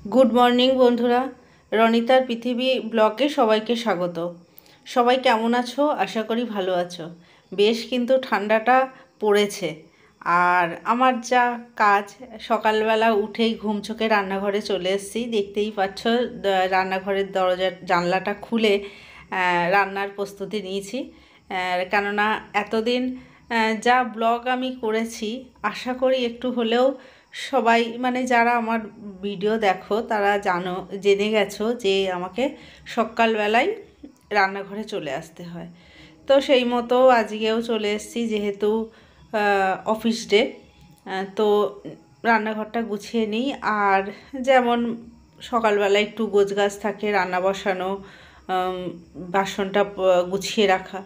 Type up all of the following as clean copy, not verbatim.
Good morning বন্ধুরা, রনিতার পৃথিবী ব্লগে সবাইকে স্বাগত। সবাই কেমন আছো? আশা করি ভালো আছো। বেশ কিন্তু ঠান্ডাটা পড়েছে। আর আমার যা কাজ, সকালবেলা উঠেই ঘুম চোখে রান্নাঘরে চলে এসেছি। দেখতেই পাচ্ছ রান্নাঘরের দরজা জানলাটা খুলে রান্নার প্রস্তুতি নিয়েছি। কেননা এতদিন যা ব্লগ আমি করেছি, আশা করি একটু হলেও সবাই মানে যারা আমার ভিডিও দেখো তারা জেনে গেছো যে আমাকে সকালবেলায় রান্নাঘরে চলে আসতে হয়। তো সেই মতো আজকেও চলে এসেছি, যেহেতু অফিস ডে। তো রান্নাঘরটা গুছিয়ে নিই। আর যেমন সকালবেলা একটু গোছগাছ থাকে, রান্না বসানো, বাসনটা গুছিয়ে রাখা,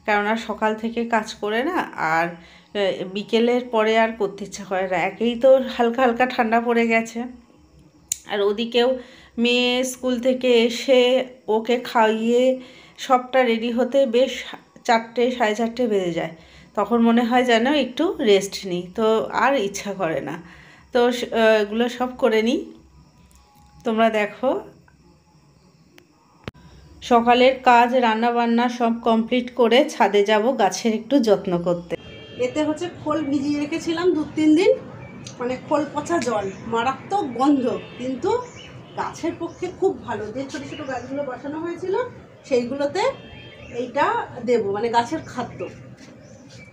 কেননা সকাল থেকে কাজ করে না, আর বিকেলের পরে আর করতে ইচ্ছা করে না। একেই তো হালকা হালকা ঠান্ডা পড়ে গেছে, আর ওদিকেও মেয়ে স্কুল থেকে এসে ওকে খাইয়ে সবটা রেডি হতে বেশ 4টে, 4:30 বেজে যায়। তখন মনে হয় যেন একটু রেস্ট নিই, তো আর ইচ্ছা করে না। তো এগুলো সব করে নিই। তোমরা দেখো, সকালের কাজ রান্না বান্না সব কমপ্লিট করে ছাদে যাব গাছের একটু যত্ন করতে। এতে হচ্ছে খোল ভিজিয়ে রেখেছিলাম 2-3 দিন, মানে খোল পচা জল, মারাত্মক গন্ধ, কিন্তু গাছের পক্ষে খুব ভালো। যে ছোটো ছোটো গাছগুলো বসানো হয়েছিল সেইগুলোতে এইটা দেবো, মানে গাছের খাদ্য।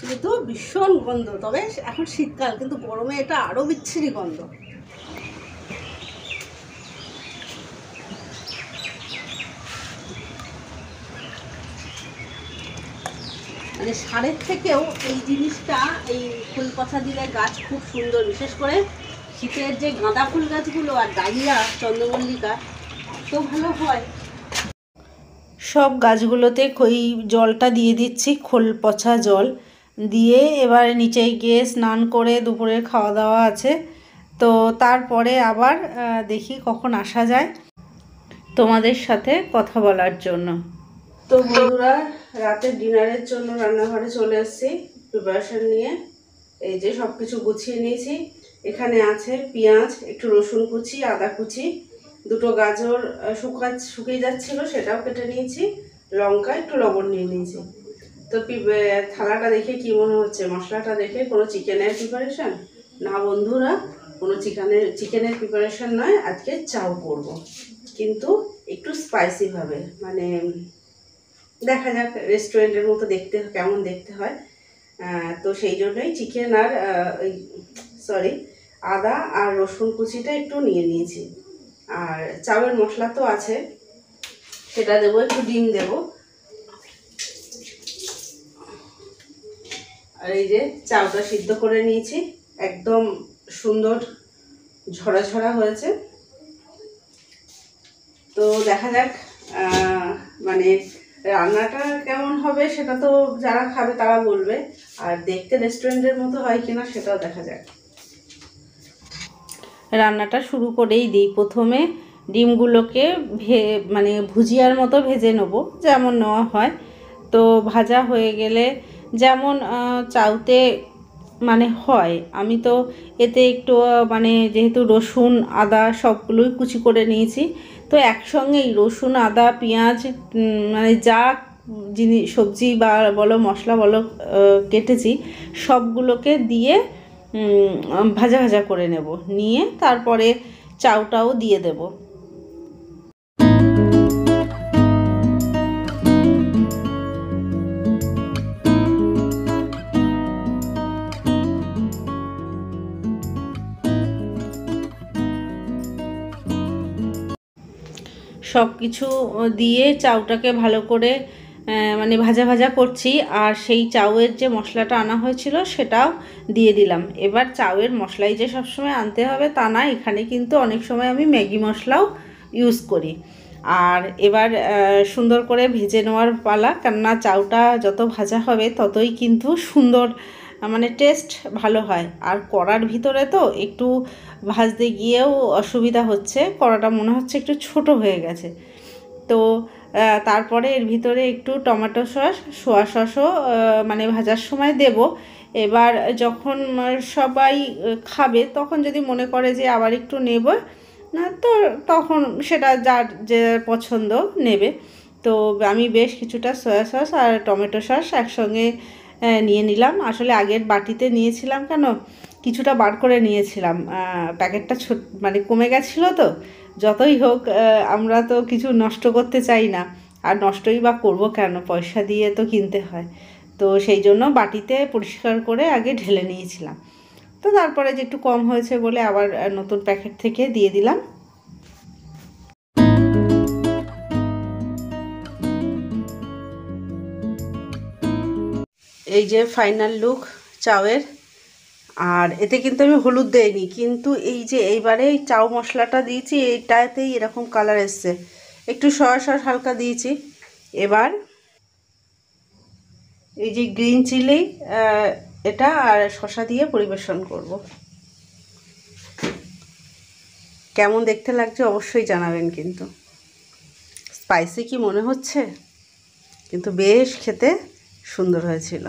কিন্তু ভীষণ গন্ধ, তবে এখন শীতকাল, কিন্তু গরমে এটা আরও বিচ্ছিরি গন্ধ। মানে সারের থেকেও এই জিনিসটা, এই ফুল পচা দিলে গাছ খুব সুন্দর। বিশেষ করে শীতের যে গাঁদা ফুল গাছগুলো আর ডালিয়া, চন্দ্রমল্লিকা, এত ভালো হয়। সব গাছগুলোতে ওই জলটা দিয়ে দিচ্ছি, খোল পচা জল দিয়ে। এবার নিচে গিয়ে স্নান করে দুপুরের খাওয়া দাওয়া আছে, তো তারপরে আবার দেখি কখন আসা যায় তোমাদের সাথে কথা বলার জন্য। তো বন্ধুরা, রাতের ডিনারের জন্য রান্নাঘরে চলে এসেছি প্রিপারেশন নিয়ে। এই যে সব কিছু গুছিয়ে নিয়েছি। এখানে আছে পেঁয়াজ, একটু রসুন কুচি, আদা কুচি, দুটো গাজর শুকিয়ে যাচ্ছিল সেটাও কেটে নিয়েছি, লঙ্কা, একটু লবণ নিয়ে নিয়েছি। তো থালাটা দেখে কি মনে হচ্ছে? মশলাটা দেখে কোনো চিকেনের প্রিপারেশন না বন্ধুরা, কোনো চিকেনের প্রিপারেশন নয়। আজকে চাউ করব, কিন্তু একটু স্পাইসিভাবে, মানে দেখা যাক রেস্টুরেন্টের মতো দেখতে কেমন দেখতে হয়। তো সেই জন্যই চিকেন আর আদা আর রসুন কুচিটা একটু নিয়ে নিয়েছি। আর চাউয়ের মশলা তো আছে, সেটা দেবো, একটু ডিম দেবো। আর এই যে চাউটা সিদ্ধ করে নিয়েছি, একদম সুন্দর ঝরা ঝরা হয়েছে। তো দেখা যাক মানে রান্নাটা কেমন হবে, সেটা তো যারা খাবে তারা বলবে, আর দেখতে রেস্টুরেন্টের মতো হয় কিনা সেটাও দেখা যাক। রান্নাটা শুরু করেই দিই। প্রথমে ডিমগুলোকে মানে ভুজিয়ার মতো ভেজে নেবো, যেমন নেওয়া হয়। তো ভাজা হয়ে গেলে যেমন চাউতে মানে হয়, আমি তো এতে একটু মানে যেহেতু রসুন আদা সবগুলোই কুচি করে নিয়েছি, তো একসঙ্গেই রসুন আদা পেঁয়াজ মানে যা জিনিস সবজি বা বলো মশলা বলো কেটেছি, সবগুলোকে দিয়ে ভাজা ভাজা করে নেব। নিয়ে তারপরে চাউটাও দিয়ে দেব। সব কিছু দিয়ে চাউটাকে ভালো করে মানে ভাজা ভাজা করছি। আর সেই চাউয়ের যে মশলাটা আনা হয়েছিল সেটাও দিয়ে দিলাম। এবার চাউয়ের মশলাই যে সবসময় আনতে হবে তা না, এখানে কিন্তু অনেক সময় আমি ম্যাগি মশলাও ইউজ করি। আর এবার সুন্দর করে ভেজে নেওয়ার পালা, কেননা চাউটা যত ভাজা হবে ততই কিন্তু সুন্দর মানে টেস্ট ভালো হয়। আর কড়ার ভিতরে তো একটু ভাজতে গিয়েও অসুবিধা হচ্ছে, কড়াটা মনে হচ্ছে একটু ছোট হয়ে গেছে। তো তারপরে এর ভিতরে একটু টমেটো সস, সোয়া সসও মানে ভাজার সময় দেব। এবার যখন সবাই খাবে তখন যদি মনে করে যে আবার একটু নেব, না তো তখন সেটা যার যে পছন্দ নেবে। তো আমি বেশ কিছুটা সয়া সস আর টমেটো সস একসঙ্গে নিয়ে নিলাম। আসলে আগের বাটিতে নিয়েছিলাম কেন, কিছুটা বার করে নিয়েছিলাম, প্যাকেটটা মানে কমে গেছিলো তো। যতই হোক আমরা তো কিছু নষ্ট করতে চাই না, আর নষ্টই বা করবো কেন, পয়সা দিয়ে তো কিনতে হয়। তো সেই জন্য বাটিতে পরিষ্কার করে আগে ঢেলে নিয়েছিলাম। তো তারপরে যে একটু কম হয়েছে বলে আবার নতুন প্যাকেট থেকে দিয়ে দিলাম। এই যে ফাইনাল লুক চাউয়ের। আর এতে কিন্তু আমি হলুদ দেইনি, কিন্তু এই যে এইবারে এই চাউ মশলাটা দিয়েছি, এইটাতেই এরকম কালার এসছে। একটু সয়া সস হালকা দিয়েছি। এবার এই যে গ্রিন চিলি এটা আর শসা দিয়ে পরিবেশন করব। কেমন দেখতে লাগছে অবশ্যই জানাবেন কিন্তু। স্পাইসি কি মনে হচ্ছে? কিন্তু বেশ খেতে সুন্দর হয়েছিল।